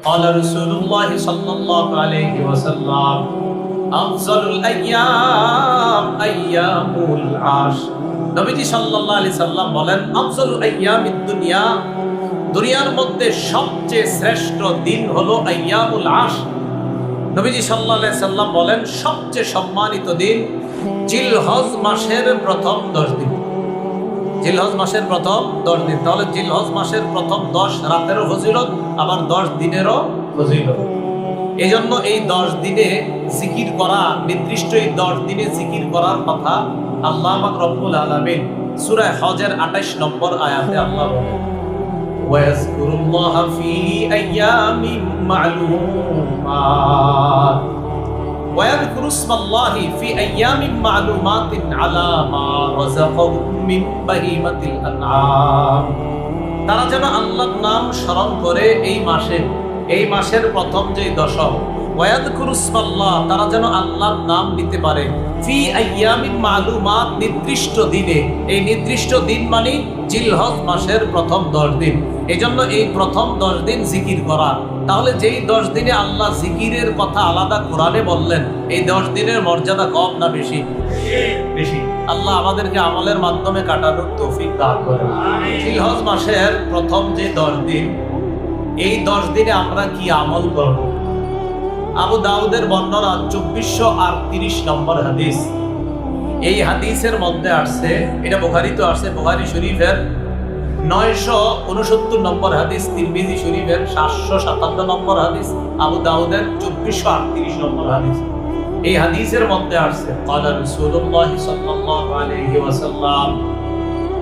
قال رسول الله صلى الله عليه وسلم أفضل الأيام أيام العشر নবীজি সাল্লাল্লাহু আলাইহি সাল্লাম বলেন আফজালুল আইয়ামিদ দুনিয়া, দুনিয়ার মধ্যে সবচেয়ে শ্রেষ্ঠ দিন হলো আইয়ামুল আশর। নবীজি সাল্লাল্লাহু আলাইহি সাল্লাম বলেন সবচেয়ে সম্মানিত দিন জিলহজ মাসের প্রথম 10 দিন। জিলহজ মাসের প্রথম 10 দিন, তাহলে জিলহজ মাসের প্রথম 10 রাতেরও ফজিলত, আবার 10 দিনেরও ফজিলত। এই জন্য এই 10 দিনে জিকির করা, নির্দিষ্ট এই 10 দিনে জিকির করার কথা আল্লাহ পাক রব্বুল আলামিন সূরা হজের 28 নম্বর আয়াতে আল্লাহ বলেন ওয়ায়াজকুরুল্লাহ ফি আইয়ামিন মা'লুমাত ওয়ায়াযকুরু ইসমাল্লাহি ফি আইয়ামিন মা'লুমাতিন আলা মা রাযাকাহুম মিন বাহিমাতিল আনআম। তারা যেন আল্লাহর নাম স্মরণ করে এই মাসের প্রথম যে দশক, ওয়ায়াযকুরু ইসমাল্লাহ, তারা যেন আল্লাহর নাম নিতে পারে ফি আইয়ামিন মা'লুমাত, নির্দিষ্ট দিনে। এই নির্দিষ্ট দিন মানে জিলহজ মাসের প্রথম 10 দিন। এজন্য এই প্রথম 10 দিন জিকির করা। তাহলে যেই 10 দিনে আল্লাহ জিকিরের কথা আলাদা কোরআনে বললেন, এই 10 দিনের মর্যাদা কম না বেশি? বেশি। আল্লাহ আমাদেরকে আমলের মাধ্যমে কাটানোর তৌফিক দান করেন। জিলহজ মাসের প্রথম যে 10 দিন, এই 10 দিনে আমরা কি আমল করব? আবু দাউদের বর্ণনা 2438 নম্বর হাদিস। এই হাদিসের মধ্যে আসছে, এটা বুখারীতে আসছে, বুখারী শরীফের 969 নম্বর হাদিস, তিরমিজি শরীফের 757 নম্বর হাদিস, আবু দাউদের 2438 নম্বর হাদিস। এই হাদিসের মধ্যে আসছে ক্বালা রাসূলুল্লাহ সাল্লাল্লাহু আলাইহি ওয়াসাল্লাম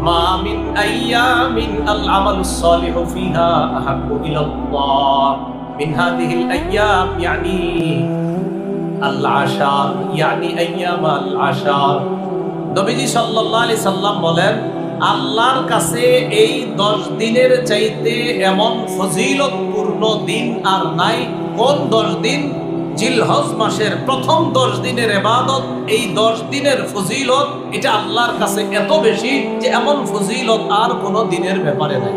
মা মিন আইয়ামিন আল আমালুস সালিহু ফিহা আহাব্বু ইলাল্লাহ মিন হাযিহিল আইয়াম, ইয়ানি আল আশার, ইয়ানি আইয়াম আল আশার। নবীজি সাল্লাল্লাহু আলাইহি সাল্লাম বলেন আল্লাহর কাছে এই 10 দিনের চাইতে এমন ফজিলতপূর্ণ দিন আর নাই। কোন 10 দিন? জিলহজ মাসের প্রথম 10 দিনের ইবাদত, এই 10 দিনের ফজিলত, এটা আল্লাহর কাছে এত বেশি যে এমন ফজিলত আর কোনো দিনের ব্যাপারে নাই।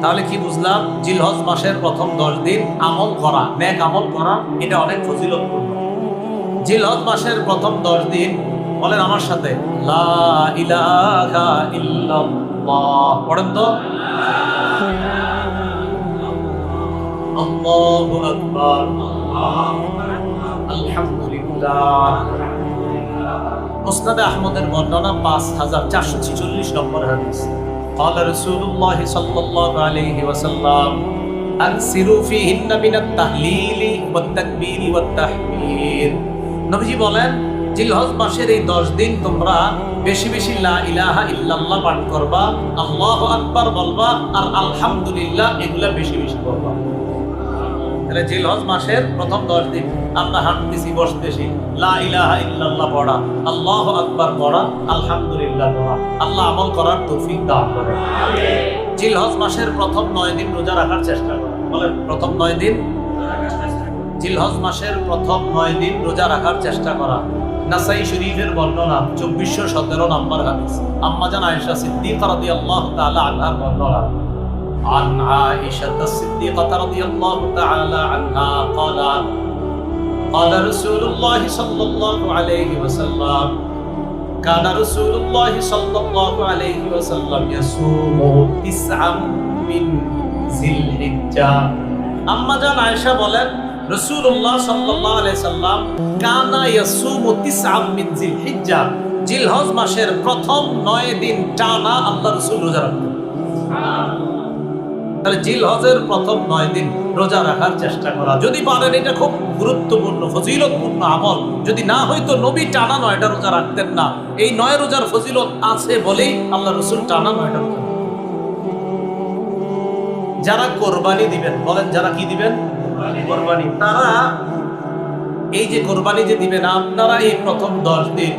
তাহলে কি বুঝলাম? জিলহজ মাসের প্রথম 10 দিন আমল করা, নেক আমল করা, এটা অনেক ফজিলতপূর্ণ। জিলহজ মাসের প্রথম 10 দিন বলেন আমার সাথে, লা ইলাহা ইল্লাল্লাহ পড়েন তো। আল্লাহু আকবার, আলহামদুলিল্লাহ। মুসনাদে আহমদের বর্ণনা 5446 নম্বর হাদিস। قال رسول الله صلى الله عليه وسلم أكثروا فيهن من التهليل والتكبير والتحميد। নবীজি বলেন জিলহজ মাসের এই 10 দিন তোমরা বেশি বেশি লা ইলাহা ইল্লাল্লাহ পাঠ করবা, আল্লাহু আকবার বলবা, আর আলহামদুলিল্লাহ এগুলা বেশি বেশি করবা। তাহলে জিলহজ মাসের প্রথম 10 দিন আমরা হাঁটতেছি, বসতেছি, লা ইলাহা ইল্লাল্লাহ পড়া, আল্লাহু আকবার পড়া, আলহামদুলিল্লাহ পড়া। আল্লাহ আমল করার তৌফিক দান করেন। আমিন। জিলহজ মাসের প্রথম 9 দিন রোজা রাখার চেষ্টা করো। বলেন প্রথম 9 দিন, জিলহজ মাসের প্রথম 9 দিন রোজা রাখার চেষ্টা করা। নাসাই শরীফের বর্ণনা 2417 নম্বর হাদিস। আম্মা জান আয়েশা সিদ্দিকা রাদিয়াল্লাহু তাআলা আনহার বর্ণনা। عن عائشة الصديقة رضي الله تعالى عنها قالت قال رسول الله صلى الله عليه وسلم كان رسول الله صلى الله عليه وسلم يصوم 9 من ذي الحجة। আম্মা জান আয়েশা বলেন রাসূলুল্লাহ সাল্লাল্লাহু আলাইহি সাল্লাম কানা ইয়াসুমু 9 মিন যিল হিজ্জা, জিলহজ মাসের প্রথম 9 দিন টানা আল্লাহ রাসূল রোজা রাখতেন। তাহলে জিলহজের প্রথম 9 দিন রোজা রাখার চেষ্টা করা, যদি পারেন। এটা খুব গুরুত্বপূর্ণ ফজিলতপূর্ণ আমল। যদি না হয়তো নবী টানা 9টা রোজা রাখতেন না। এই 9 রোজার ফজিলত আছে বলেই আল্লাহ রাসূল টানা 9টা রোজা। যারা কোরবানি দিবেন, বলেন যারা কি দিবেন? কোরবানি। তারা এই যে কোরবানি যে দিবেন, আপনারা এই প্রথম 10 দিন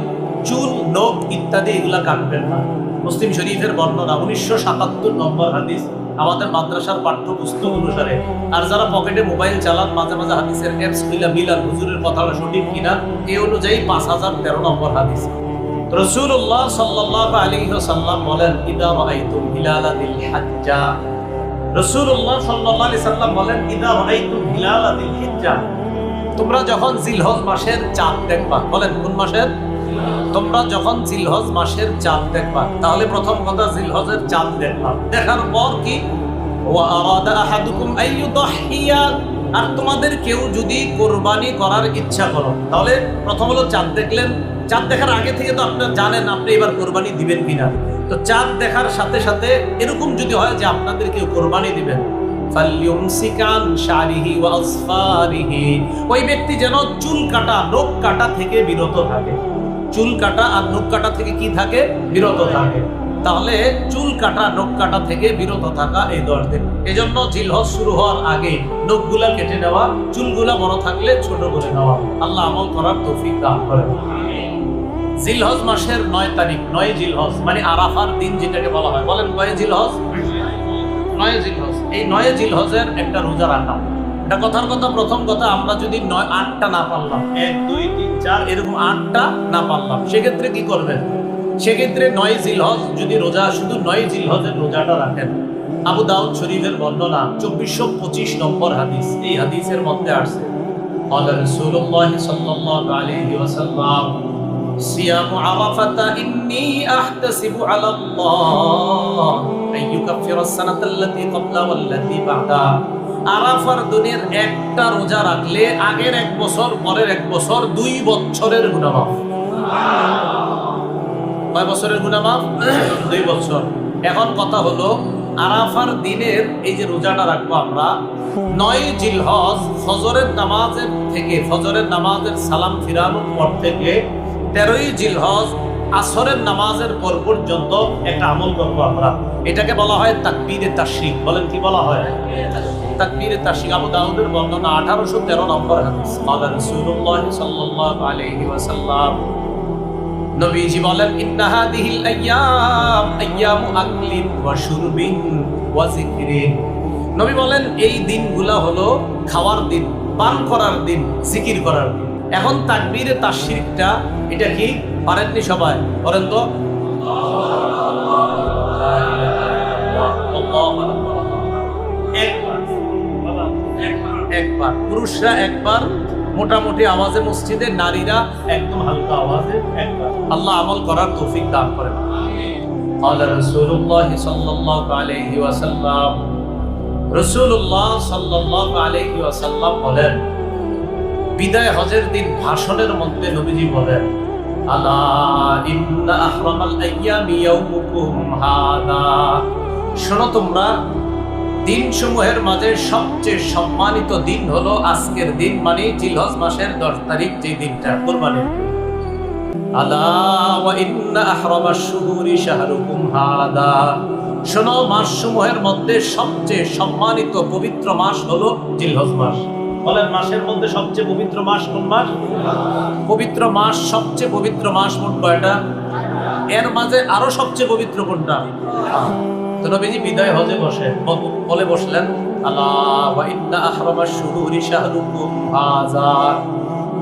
চুল, নখ ইত্যাদি এগুলা কাটবেন না। মুসলিম শরীফের বর্ণনা 1977 নম্বর হাদিস আমাদের মাদ্রাসার পাঠ্যপুস্তক অনুসারে। আর যারা পকেটে মোবাইল চালান, মাঝে মাঝে হাদিসের অ্যাপস খুলে মিলান হুজুরের কথাটা সঠিক কিনা, এই অনুযায়ী 5013 নম্বর হাদিস। রাসূলুল্লাহ সাল্লাল্লাহু আলাইহি ওয়াসাল্লাম বলেন ইদা রাআইতুম হিলালা যিল হিজ্জা রাসূলুল্লাহ সাল্লাল্লাহু আলাইহি সাল্লাম বলেন, ইদা রাআইতুম হিলাল যিল হিজ্জা, তোমরা যখন জিলহজ মাসের চাঁদ দেখবা, বলেন কোন মাসের? তোমরা যখন জিলহজ মাসের চাঁদ দেখবা, তাহলে প্রথম কথা জিলহজের চাঁদ দেখবা, দেখার পর কি, ওয়া আরাদা আহাদুকুম আইয়ুদহিয়া, আর তোমাদের কেউ যদি কোরবানি করার ইচ্ছা করো, তাহলে প্রথম হলো চাঁদ দেখলেন, চাঁদ দেখার আগে থেকে তো আপনারা জানেন আপনি এবার কোরবানি দিবেন কিনা। তো চাঁদ দেখার সাথে সাথে এরকম যদি হয় যে আপনাদের কেউ কোরবানি দিবেন, ফালইউমসিকান শারিহি ওয়া আসফারিহি, ওই ব্যক্তি যেন চুল কাটা নখ কাটা থেকে বিরত থাকে। চুল কাটা আর নখ কাটা থেকে কি থাকে? বিরত থাকে। তাহলে চুল কাটা নখ কাটা থেকে বিরত থাকা এই 10 দিন। এজন্য জিলহজ শুরু হওয়ার আগে নখগুলা কেটে নেওয়া, চুলগুলা বড় থাকলে ছোট করে নেওয়া। আল্লাহ আমল করার তৌফিক দান করেন। জিলহজ মাসের 9 তারিখ, 9 জিলহজ মানে আরাফার দিন যেটাকে বলা হয়, বলেন কয় জিলহজ? 9 জিলহজ। এই 9 জিলহজের একটা রোজা রাখা, এটা কথার কথা। প্রথম কথা, আমরা যদি 8টা না পারলাম, 1 2 3 4 এরকম 8টা না পারলাম, সেক্ষেত্রে কি করবেন? সেক্ষেত্রে 9 জিলহজ যদি রোজা, শুধু 9 জিলহজের রোজাটা রাখেন। আবু দাউদ শরীফের বর্ণনা 2425 নম্বর হাদিস। এই হাদিসের মধ্যে আসছে, ক্বালা রাসূলুল্লাহ সাল্লাল্লাহু আলাইহি ওয়াসাল্লাম, সিয়ামু আরাফাতা ইন্নী আহতাসিবু আলাল্লাহ আইয়ুকাফিরা আস-সানাতাল্লাতী ক্বাবলা ওয়াল্লাতী বা'দা। আরাফার দিনের একটা রোজা রাখলে আগের 1 বছর, পরের 1 বছর, 2 বছরের গুনাহ মাফ। কয় বছরের গুনাহ মাফ? 2 বছর। এখন কথা হলো, আরাফার দিনের এই যে রোজাটা রাখবো আমরা, 9 জিলহজ ফজরের নামাজের থেকে, ফজরের নামাজের সালাম ফিরানোর পর থেকে 13ই জিলহজ আসরের নামাজের পর পর্যন্ত একটা আমল করবো আমরা। এটাকে বলা হয় তাকবীরে তাশরিক। বলেন কি বলা হয়? তাকবীরে তাশরিক। আবু দাউদের বর্ণনা 1813 নম্বর হাদিস। ক্বালা রাসূলুল্লাহ সাল্লাল্লাহু আলাইহি ওয়াসাল্লাম, নবীজি বলেন, ইন্না হাদিহিল আইয়াম আইয়ামু আকলিন ওয়া শুরবিন ওয়া যিকরিন। নবী বলেন, এই দিনগুলা হলো খাওয়ার দিন, পান করার দিন, জিকির করার দিন। এখন তাকবীরে তাশরিকটা এটা কি পারেননি সবাই? বলেন তো। একবার পুরুষরা একবার মোটামুটি আওয়াজে মসজিদে, নারীরা একদম হালকা আওয়াজে একবার। আল্লাহ আমল করার তৌফিক দান করেন। ক্বালা রাসূলুল্লাহ সাল্লাল্লাহু আলাইহি ওয়াসাল্লাম, রাসূলুল্লাহ সাল্লাল্লাহু আলাইহি ওয়াসাল্লাম বলেন, বিদায় হজের দিন ভাষণের মধ্যে নবীজি বলেন, আলা ইন্না আহরামাল আইয়ামি ইয়াউমুকুম হাদা, শোনো তোমরা, দিনসমূহের মাঝে সবচেয়ে সম্মানিত দিন হলো আজকের দিন, মানে জিলহজ মাসের 10 তারিখ, যে দিনটা কোরবানির। আলা ওয়া ইন্না আহরামাশ শুহুরি শাহরুকুম হাদা, শোনো, মাসসমূহের মধ্যে সবচেয়ে সম্মানিত পবিত্র মাস হলো জিলহজ মাস। বলেন, মাসের মধ্যে সবচেয়ে পবিত্র মাস কোন মাস? পবিত্র মাস, সবচেয়ে পবিত্র মাস মোট কয়টা? এর মাঝে আরো সবচেয়ে পবিত্র কোনটা? তো নবীজি বিদায় হজে বলে বসলেন, আলা ওয়া ইন্না আহরামাশ শুহুরি শাহরুকুম হাযা,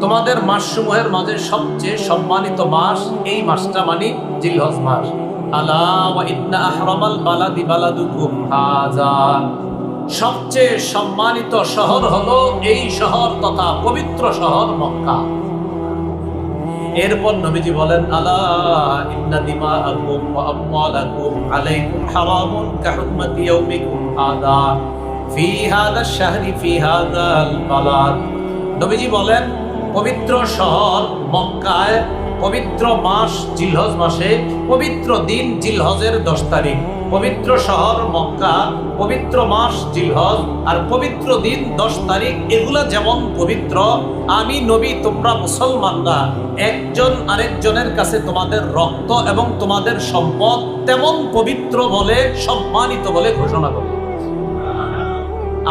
তোমাদের মাসসমূহের মাঝে সবচেয়ে সম্মানিত মাস এই মাসটা, মানে জিলহজ মাস। আলা ওয়া ইন্না আহরামাল বালাদি বালাদুকুম হাযা, সবচেয়ে সম্মানিত শহর হলো এই শহর তথা পবিত্র শহর মক্কা। এরপর নবীজি বলেন, আলা ইন্না দিমাআকুম ওয়া আমওয়ালাকুম আলাইকুম হারামুন কাহুরমাতি ইয়াউমিকুম হাদা ফি হাদাশ শাহরি ফি হাদাল বালাদ। নবীজি বলেন, পবিত্র শহর মক্কায়, পবিত্র মাস জিলহজ মাসে, পবিত্র দিন জিলহজের 10 তারিখ, পবিত্র শহর মক্কা, পবিত্র মাস জিলহজ, আর পবিত্র দিন 10 তারিখ, এগুলা যেমন পবিত্র, আমি নবী, তোমরা মুসলমানরা একজন আরেকজনের কাছে তোমাদের রক্ত এবং তোমাদের সম্পদ তেমন পবিত্র বলে, সম্মানিত বলে ঘোষণা করো।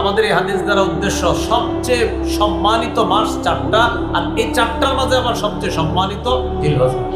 আমাদের এই হাদিস দ্বারা উদ্দেশ্য, সবচেয়ে সম্মানিত মাস 4টা, আর এই 4টার মাঝে আবার সবচেয়ে সম্মানিত জিলহজ মাস।